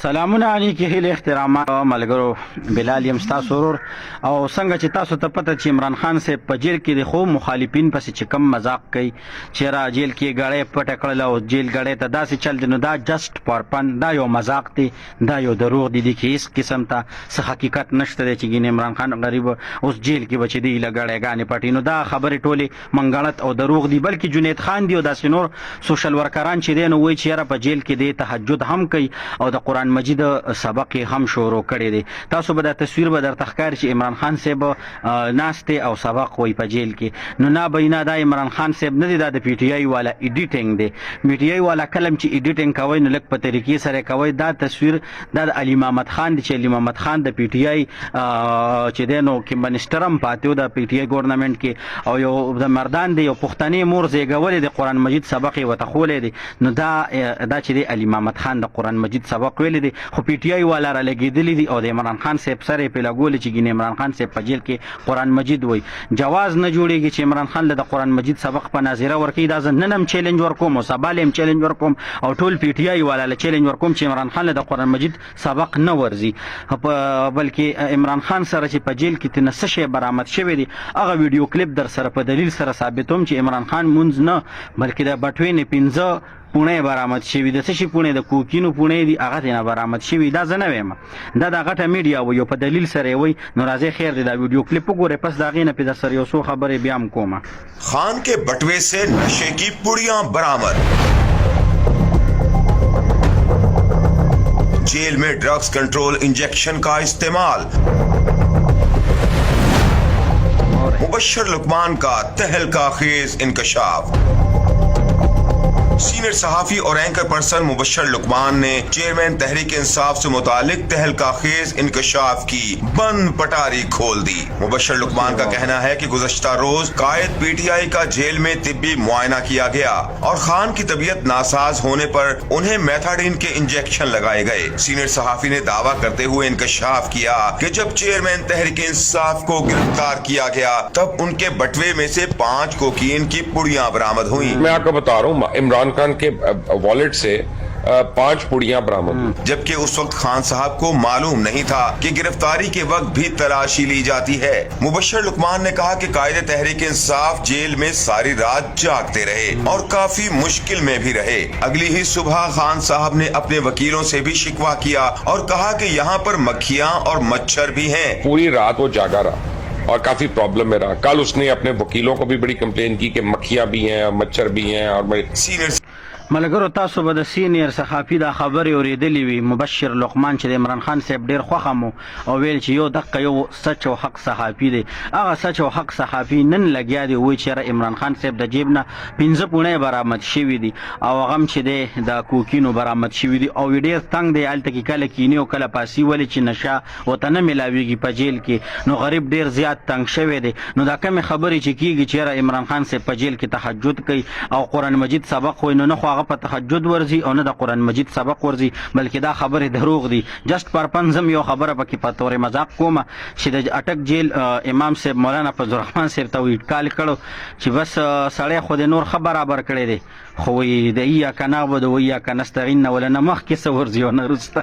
سلامونه علیکم هیله احترامات ملګرو بلال یم ستاسو ورور او څنګه چې تاسو ته پته چې عمران خان صاحب په جیل کې د خو مخالفین پسې چې کم مذاق کوي چې را جیل کې غړې پټ کړل او جیل غړې ته داسې چل دي نو دا جست فار پن دا یو مذاق دی دا یو دروغ دي چې هیڅ قسم ته څه حقیقت نشته چې ګین عمران خان غریب اوس جیل کې بچی دی لګړې غانې پټي نو دا خبره ټوله منګړت او دروغ دي بلکې جنید خان دی او داسې نور سوشل ورکران چې دین وای چې را په جیل کې دی تهجد هم کوي او د قران مجید سبق هم شروع کړی دی تاسو به د تصویر به در تخکار چې عمران خان صاحب ناشته او سبق وای په جیل کې نو نه بینا د عمران خان صاحب نه دی د پی ټی آی والا ایډیټینګ دی پی ټی آی والا کلم چې ایډیټینګ کوي نو لک په طریقې سره کوي دا تصویر د علي محمد خان دی چې علي محمد خان د پی ټی آی چې دینو کې منسټرم پاتیو د پی ټی آی ګورنمنت کې او یو د مردان دی یو پښتني مور زیګول د قران مجید سبق وته خولې دی نو دا چې دی علي محمد خان د قران مجید سبق ویل دي خو پی ټی آی والا را لګیدلی دي او د عمران خان صاحب سره په لګول چې ګین عمران خان صاحب په جیل کې قران مجید وای جواز نه جوړیږي چې عمران خان له قران مجید سبق په ناظره ورکی دا ننم چیلنج ورکوم او سبالم چیلنج ورکوم او ټول پی ټی آی والا له چیلنج ورکوم چې عمران خان له قران مجید سبق نه ورزي بلکې عمران خان سره چې په جیل کې تنه شی برآمد شوی دی هغه ویډیو کلیپ در سره په دلیل سره ثابتوم چې عمران خان مونږ نه بلکې د بټوینه 15 پونه برآمد شوی د څه شي پونه د کوکینو پونه دی هغه نه برآمد شوی دا زنه ویم دا د غټه میډیا و یو په دلیل سره وي نو راځي خیر دی دا ویډیو کلیپ وګوره پس دا غینه په سر یو سو خبره بیا هم کومه खान के बटवे से नशे की पुड़ियां बरामद। जेल में ड्रग्स कंट्रोल इंजेक्शन का इस्तेमाल। मुबश्शिर लुकमान का तहलका खेज इंकशाफ। सीनियर सहाफी और एंकर पर्सन मुबश्शिर लुकमान ने चेयरमैन तहरीक इंसाफ से मुतालिक तहलका खेज इंकशाफ की बंद पटारी खोल दी। मुबश्शिर लुकमान का कहना है कि गुज़श्ता रोज कायद पीटीआई का जेल में तिब्बी मुआयना किया गया और खान की तबीयत नासाज होने पर उन्हें मेथाडीन के इंजेक्शन लगाए गए। सीनियर सहाफी ने दावा करते हुए इंकशाफ किया कि जब चेयरमैन तहरीक इंसाफ को गिरफ्तार किया गया तब उनके बटवे में से 5 कोकीन की पुड़ियां बरामद हुई। मैं आपको बता रहा हूँ इमरान खान के वॉलेट से 5 पुड़ियां बरामद, जबकि उस वक्त खान साहब को मालूम नहीं था कि गिरफ्तारी के वक्त भी तलाशी ली जाती है। मुबश्शिर लुकमान ने कहा कि कायदे तहरीक इंसाफ जेल में सारी रात जागते रहे और काफी मुश्किल में भी रहे। अगली ही सुबह खान साहब ने अपने वकीलों से भी शिकवा किया और कहा कि यहाँ पर मक्खियाँ और मच्छर भी हैं। पूरी रात वो जागा रहा और काफी प्रॉब्लम में रहा। कल उसने अपने वकीलों को भी बड़ी कंप्लेन की कि मक्खियां भी हैं और मच्छर भी हैं और सीनियर ملګرو تاسو به د سینیر صحافي دا خبرې اوریدلې وي مبشر لقمان چې د عمران خان صاحب ډیر خوښه مو او ویل چې یو دقه یو سچ او حق صحافي دی هغه سچ او حق صحافي نن لګیا دی وای چې عمران خان صاحب د جیب نه 15 پونه برآمد شوی دی او هغه چې دی د کوکینو برآمد شوی دی او ډیر تنگ دی الته کې کله کینی او کله پاسی ولې چې نشه وته نه ملاویږي په جیل کې نو غریب ډیر زیات تنگ شوی دی نو دا کوم خبرې چې کیږي چې عمران خان صاحب په جیل کې تهجد کوي او قران مجید سبق وای نو نه هغه په تهجد ورزي او نه د قران مجید سبق ورزي بلکې دا خبره دروغ دي جست پر پنځم یو خبره پکې په تور مذاق کومه چې د اٹک جیل امام صاحب مولانا فضل الرحمن صاحب ته ویټ کال کړو چې بس سړی خو د نور خبر برابر کړی دی خو د یا کنه و د یا کنه استعين ولا نه مخ کې څه ورزي او نه رسته